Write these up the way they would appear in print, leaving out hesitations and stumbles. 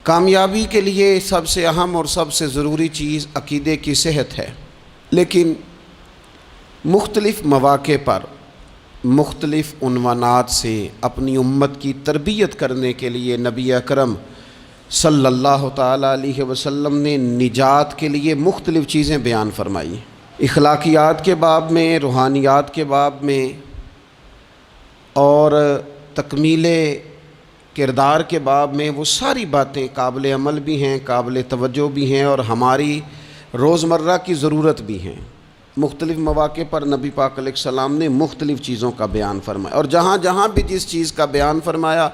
کامیابی کے لیے سب سے اہم اور سب سے ضروری چیز عقیدے کی صحت ہے، لیکن مختلف مواقع پر مختلف عنوانات سے اپنی امت کی تربیت کرنے کے لیے نبی اکرم صلی اللہ تعالیٰ علیہ وسلم نے نجات کے لیے مختلف چیزیں بیان فرمائی۔ اخلاقیات کے باب میں، روحانیات کے باب میں اور تکمیل کردار کے باب میں، وہ ساری باتیں قابل عمل بھی ہیں، قابل توجہ بھی ہیں اور ہماری روزمرہ کی ضرورت بھی ہیں۔ مختلف مواقع پر نبی پاک علیہ السلام نے مختلف چیزوں کا بیان فرمایا، اور جہاں جہاں بھی جس چیز کا بیان فرمایا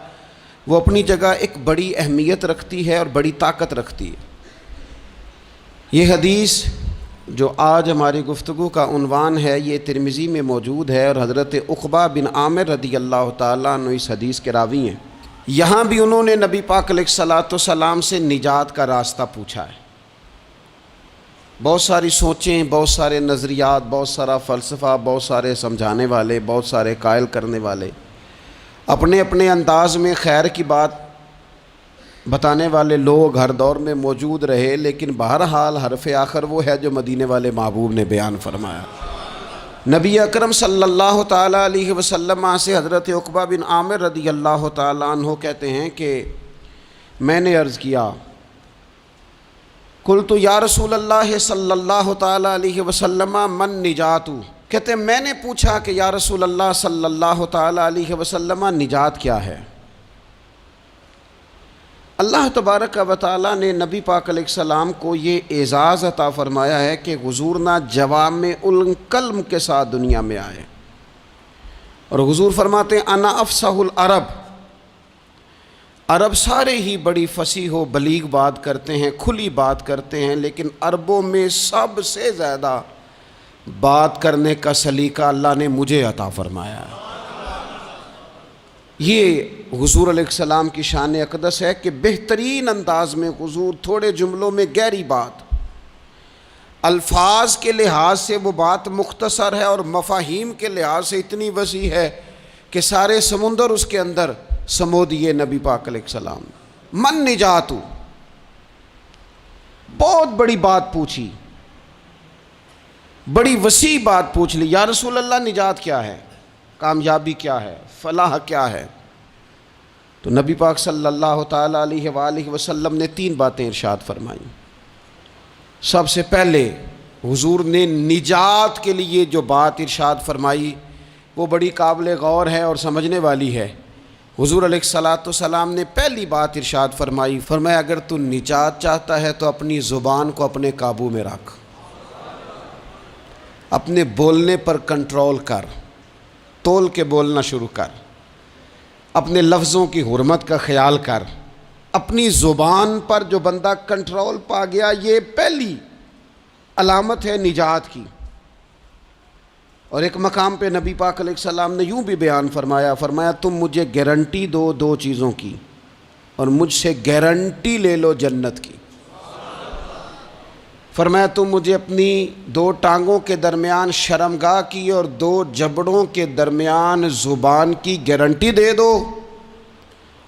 وہ اپنی جگہ ایک بڑی اہمیت رکھتی ہے اور بڑی طاقت رکھتی ہے۔ یہ حدیث جو آج ہماری گفتگو کا عنوان ہے، یہ ترمذی میں موجود ہے اور حضرت عقبہ بن عامر رضی اللہ تعالیٰ عنہ اس حدیث کے راوی ہیں۔ یہاں بھی انہوں نے نبی پاک علیہ السلام سے نجات کا راستہ پوچھا ہے۔ بہت ساری سوچیں، بہت سارے نظریات، بہت سارا فلسفہ، بہت سارے سمجھانے والے، بہت سارے قائل کرنے والے، اپنے اپنے انداز میں خیر کی بات بتانے والے لوگ ہر دور میں موجود رہے، لیکن بہرحال حرف آخر وہ ہے جو مدینے والے محبوب نے بیان فرمایا۔ نبی اکرم صلی اللہ تعالیٰ علیہ وسلم سے حضرت عقبہ بن عامر رضی اللہ تعالیٰ عنہ کہتے ہیں کہ میں نے عرض کیا، قلت یا رسول اللہ صلی اللہ تعالیٰ علیہ وسلم من نجات، کہتے ہیں میں نے پوچھا کہ یا رسول اللہ صلی اللہ تعالیٰ علیہ وسلم نجات کیا ہے؟ اللہ تبارک و تعالیٰ نے نبی پاک علیہ السلام کو یہ اعزاز عطا فرمایا ہے کہ حضور نہ جوامع الکلم کے ساتھ دنیا میں آئے، اور حضور فرماتے ہیں انا افصح العرب، عرب سارے ہی بڑی فصیح و بلیغ بات کرتے ہیں، کھلی بات کرتے ہیں، لیکن عربوں میں سب سے زیادہ بات کرنے کا سلیقہ اللہ نے مجھے عطا فرمایا ہے۔ یہ حضور علیہ السلام کی شان اقدس ہے کہ بہترین انداز میں حضور تھوڑے جملوں میں گہری بات، الفاظ کے لحاظ سے وہ بات مختصر ہے اور مفاہیم کے لحاظ سے اتنی وسیع ہے کہ سارے سمندر اس کے اندر سمو دیے نبی پاک علیہ السلام۔ من نجات، بہت بڑی بات پوچھی، بڑی وسیع بات پوچھ لی، یا رسول اللہ نجات کیا ہے، کامیابی کیا ہے، فلاح کیا ہے؟ تو نبی پاک صلی اللہ تعالیٰ علیہ وآلہ وسلم نے 3 باتیں ارشاد فرمائیں۔ سب سے پہلے حضور نے نجات کے لیے جو بات ارشاد فرمائی وہ بڑی قابل غور ہے اور سمجھنے والی ہے۔ حضور علیہ السلام نے پہلی بات ارشاد فرمائی، فرمایا اگر تو نجات چاہتا ہے تو اپنی زبان کو اپنے قابو میں رکھ، اپنے بولنے پر کنٹرول کر، تول کے بولنا شروع کر، اپنے لفظوں کی حرمت کا خیال کر۔ اپنی زبان پر جو بندہ کنٹرول پا گیا، یہ پہلی علامت ہے نجات کی۔ اور ایک مقام پہ نبی پاک علیہ السلام نے یوں بھی بیان فرمایا، فرمایا تم مجھے گارنٹی دو 2 چیزوں کی، اور مجھ سے گارنٹی لے لو جنت کی۔ فرمایا تم مجھے اپنی 2 ٹانگوں کے درمیان شرمگاہ کی اور 2 جبڑوں کے درمیان زبان کی گارنٹی دے دو،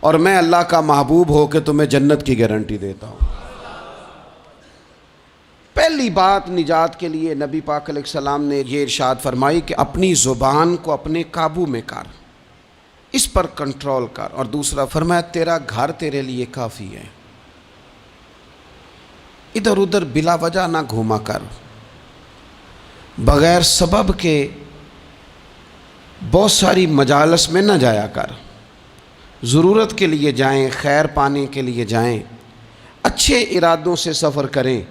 اور میں اللہ کا محبوب ہو کے تمہیں جنت کی گارنٹی دیتا ہوں۔ پہلی بات نجات کے لیے نبی پاک علیہ السلام نے یہ ارشاد فرمائی کہ اپنی زبان کو اپنے قابو میں کر، اس پر کنٹرول کر۔ اور دوسرا فرمایا تیرا گھر تیرے لیے کافی ہے، ادھر ادھر بلا وجہ نہ گھوما کر، بغیر سبب کے بہت ساری مجالس میں نہ جایا کر، ضرورت کے لیے جائیں، خیر پانے کے لیے جائیں، اچھے ارادوں سے سفر کریں۔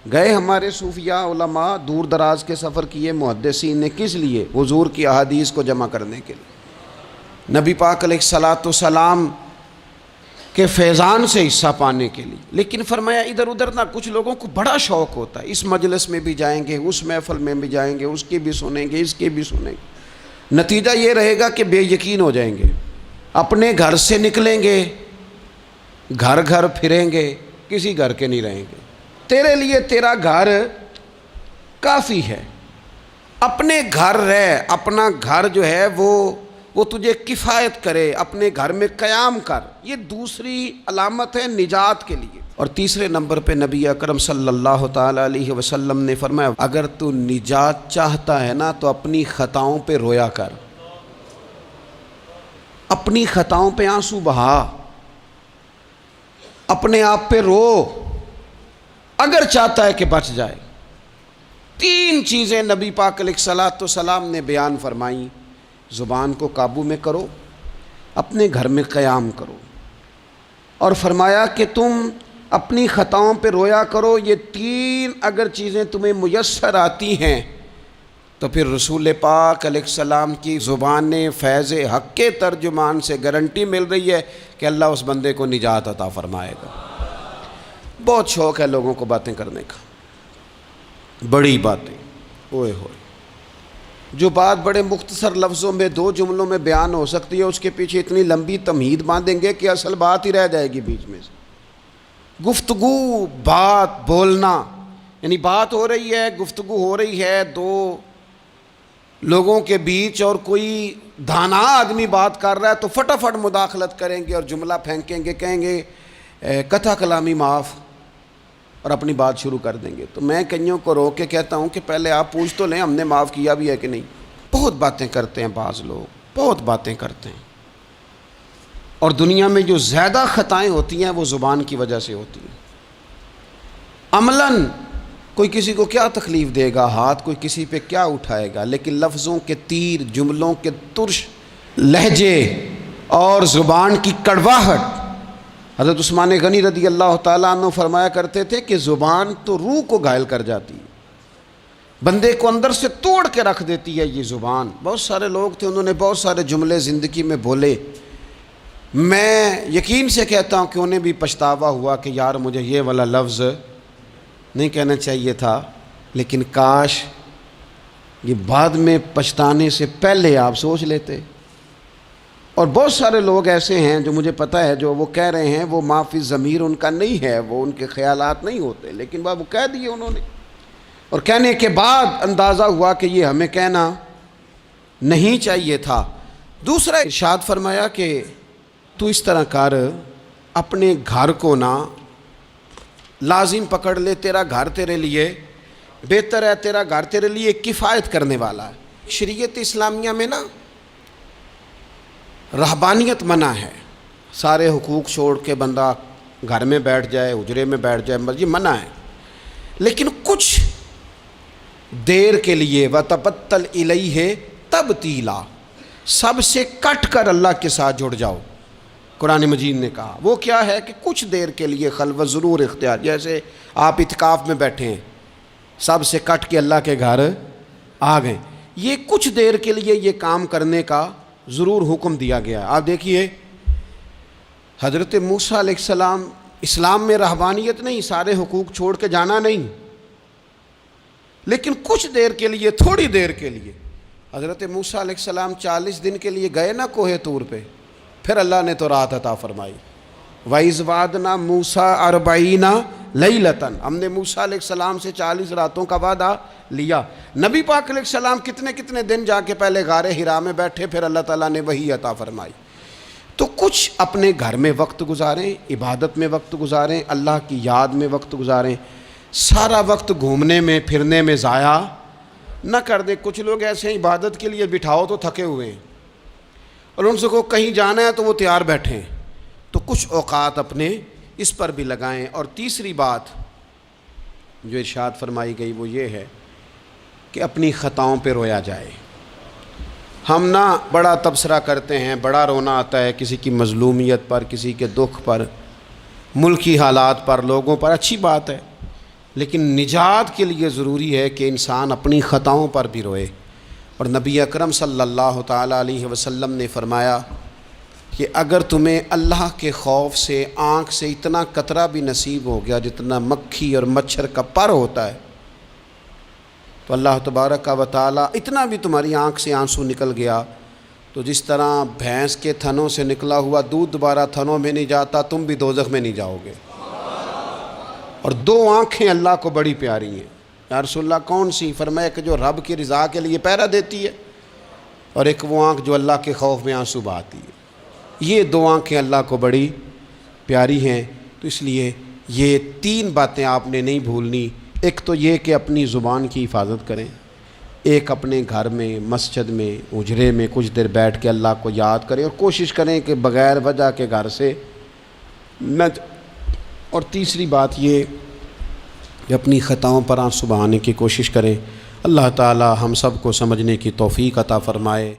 گئے ہمارے صوفیاء علماء دور دراز کے سفر کیے محدثین نے، کس لیے؟ حضور کی احادیث کو جمع کرنے کے لیے، نبی پاک علیہ السلام کے فیضان سے حصہ پانے کے لیے۔ لیکن فرمایا ادھر ادھر نہ، کچھ لوگوں کو بڑا شوق ہوتا ہے، اس مجلس میں بھی جائیں گے، اس محفل میں بھی جائیں گے، اس کی بھی سنیں گے، اس کی بھی سنیں گے، نتیجہ یہ رہے گا کہ بے یقین ہو جائیں گے، اپنے گھر سے نکلیں گے، گھر گھر پھریں گے، کسی گھر کے نہیں رہیں گے۔ تیرے لیے تیرا گھر کافی ہے، اپنے گھر رہ، اپنا گھر جو ہے وہ وہ تجھے کفایت کرے، اپنے گھر میں قیام کر، یہ دوسری علامت ہے نجات کے لیے۔ اور تیسرے نمبر پہ نبی اکرم صلی اللہ تعالیٰ علیہ وسلم نے فرمایا اگر تو نجات چاہتا ہے نا تو اپنی خطاؤں پہ رویا کر، اپنی خطاؤں پہ آنسو بہا، اپنے آپ پہ رو، اگر چاہتا ہے کہ بچ جائے۔ تین چیزیں نبی پاک علیہ الصلاۃ والسلام نے بیان فرمائیں، زبان کو قابو میں کرو، اپنے گھر میں قیام کرو، اور فرمایا کہ تم اپنی خطاؤں پہ رویا کرو۔ یہ تین اگر چیزیں تمہیں میسر آتی ہیں تو پھر رسول پاک علیہ السلام کی زبان فیض حق کے ترجمان سے گارنٹی مل رہی ہے کہ اللہ اس بندے کو نجات عطا فرمائے گا۔ بہت شوق ہے لوگوں کو باتیں کرنے کا، بڑی باتیں، اوئے ہوئے، جو بات بڑے مختصر لفظوں میں دو جملوں میں بیان ہو سکتی ہے اس کے پیچھے اتنی لمبی تمہید باندھیں گے کہ اصل بات ہی رہ جائے گی بیچ میں سے۔ گفتگو، بات، بولنا، یعنی بات ہو رہی ہے، گفتگو ہو رہی ہے دو لوگوں کے بیچ، اور کوئی دانا آدمی بات کر رہا ہے تو فٹافٹ مداخلت کریں گے اور جملہ پھینکیں گے، کہیں گے قطع کلامی معاف، اور اپنی بات شروع کر دیں گے۔ تو میں کئیوں کو روک کے کہتا ہوں کہ پہلے آپ پوچھ تو لیں ہم نے معاف کیا بھی ہے کہ نہیں۔ بہت باتیں کرتے ہیں بعض لوگ، بہت باتیں کرتے ہیں، اور دنیا میں جو زیادہ خطائیں ہوتی ہیں وہ زبان کی وجہ سے ہوتی ہیں۔ عملاً کوئی کسی کو کیا تکلیف دے گا، ہاتھ کوئی کسی پہ کیا اٹھائے گا، لیکن لفظوں کے تیر، جملوں کے ترش لہجے اور زبان کی کڑواہٹ، حضرت عثمان غنی رضی اللہ تعالیٰ عنہ فرمایا کرتے تھے کہ زبان تو روح کو گھائل کر جاتی ہے، بندے کو اندر سے توڑ کے رکھ دیتی ہے یہ زبان۔ بہت سارے لوگ تھے، انہوں نے بہت سارے جملے زندگی میں بولے، میں یقین سے کہتا ہوں کہ انہیں بھی پچھتاوا ہوا کہ یار مجھے یہ والا لفظ نہیں کہنا چاہیے تھا، لیکن کاش یہ بعد میں پچھتانے سے پہلے آپ سوچ لیتے۔ اور بہت سارے لوگ ایسے ہیں جو مجھے پتہ ہے جو وہ کہہ رہے ہیں وہ ما فی ضمیر ان کا نہیں ہے، وہ ان کے خیالات نہیں ہوتے، لیکن وہ کہہ دیے انہوں نے، اور کہنے کے بعد اندازہ ہوا کہ یہ ہمیں کہنا نہیں چاہیے تھا۔ دوسرا ارشاد فرمایا کہ تو اس طرح کر، اپنے گھر کو نہ لازم پکڑ لے، تیرا گھر تیرے لیے بہتر ہے، تیرا گھر تیرے لیے کفایت کرنے والا ہے۔ شریعت اسلامیہ میں نا رہبانیت منع ہے، سارے حقوق چھوڑ کے بندہ گھر میں بیٹھ جائے، حجرے میں بیٹھ جائے، یہ منع ہے، لیکن کچھ دیر کے لیے وَتَبَتَّلْ إِلَيْهِ تَبْتِيلًا، سب سے کٹ کر اللہ کے ساتھ جڑ جاؤ۔ قرآن مجید نے کہا وہ کیا ہے کہ کچھ دیر کے لیے خلوت ضرور اختیار، جیسے آپ اعتکاف میں بیٹھے ہیں، سب سے کٹ کے اللہ کے گھر آ گئے، یہ کچھ دیر کے لیے یہ کام کرنے کا ضرور حکم دیا گیا ہے۔ آپ دیکھیے حضرت موسیٰ علیہ السلام، اسلام میں رہبانیت نہیں، سارے حقوق چھوڑ کے جانا نہیں، لیکن کچھ دیر کے لیے، تھوڑی دیر کے لیے حضرت موسیٰ علیہ السلام 40 دن کے لیے گئے نا کوہ طور پہ، پھر اللہ نے تو رات عطا فرمائی۔ وَإِذْ وَعَدْنَا مُوسَىٰ 40 لَيْلَةً، ہم نے موسیٰ علیہ السلام سے 40 راتوں کا وعدہ لیا۔ نبی پاک علیہ السلام کتنے دن جا کے پہلے غار حرا میں بیٹھے، پھر اللہ تعالیٰ نے وحی عطا فرمائی۔ تو کچھ اپنے گھر میں وقت گزاریں، عبادت میں وقت گزاریں، اللہ کی یاد میں وقت گزاریں، سارا وقت گھومنے میں پھرنے میں ضائع نہ کر دیں۔ کچھ لوگ ایسے ہیں عبادت کے لیے بٹھاؤ تو تھکے ہوئے ہیں، اور ان سے کو کہیں جانا ہے تو وہ تیار بیٹھے ہیں، تو کچھ اوقات اپنے اس پر بھی لگائیں۔ اور تیسری بات جو ارشاد فرمائی گئی وہ یہ ہے کہ اپنی خطاؤں پہ رویا جائے۔ ہم نہ بڑا تبصرہ کرتے ہیں، بڑا رونا آتا ہے کسی کی مظلومیت پر، کسی کے دکھ پر، ملکی حالات پر، لوگوں پر، اچھی بات ہے، لیکن نجات کے لیے ضروری ہے کہ انسان اپنی خطاؤں پر بھی روئے۔ اور نبی اکرم صلی اللہ تعالیٰ علیہ وسلم نے فرمایا کہ اگر تمہیں اللہ کے خوف سے آنکھ سے اتنا قطرہ بھی نصیب ہو گیا جتنا مکھی اور مچھر کا پر ہوتا ہے، تو اللہ تبارک و تعالیٰ اتنا بھی تمہاری آنکھ سے آنسو نکل گیا تو جس طرح بھینس کے تھنوں سے نکلا ہوا دودھ دوبارہ تھنوں میں نہیں جاتا، تم بھی دوزخ میں نہیں جاؤ گے۔ اور 2 آنکھیں اللہ کو بڑی پیاری ہیں۔ یا رسول اللہ کون سی؟ فرمایا کہ جو رب کی رضا کے لیے پہرا دیتی ہے، اور ایک وہ آنکھ جو اللہ کے خوف میں آنسو بہاتی ہے۔ یہ دو آنکھیں اللہ کو بڑی پیاری ہیں، تو اس لیے یہ تین باتیں آپ نے نہیں بھولنی۔ ایک تو یہ کہ اپنی زبان کی حفاظت کریں، ایک اپنے گھر میں، مسجد میں، اجرے میں کچھ دیر بیٹھ کے اللہ کو یاد کریں اور کوشش کریں کہ بغیر وجہ کے گھر سے نہ اور تیسری بات یہ کہ اپنی خطاؤں پر آنسو بہانے کی کوشش کریں۔ اللہ تعالی ہم سب کو سمجھنے کی توفیق عطا فرمائے۔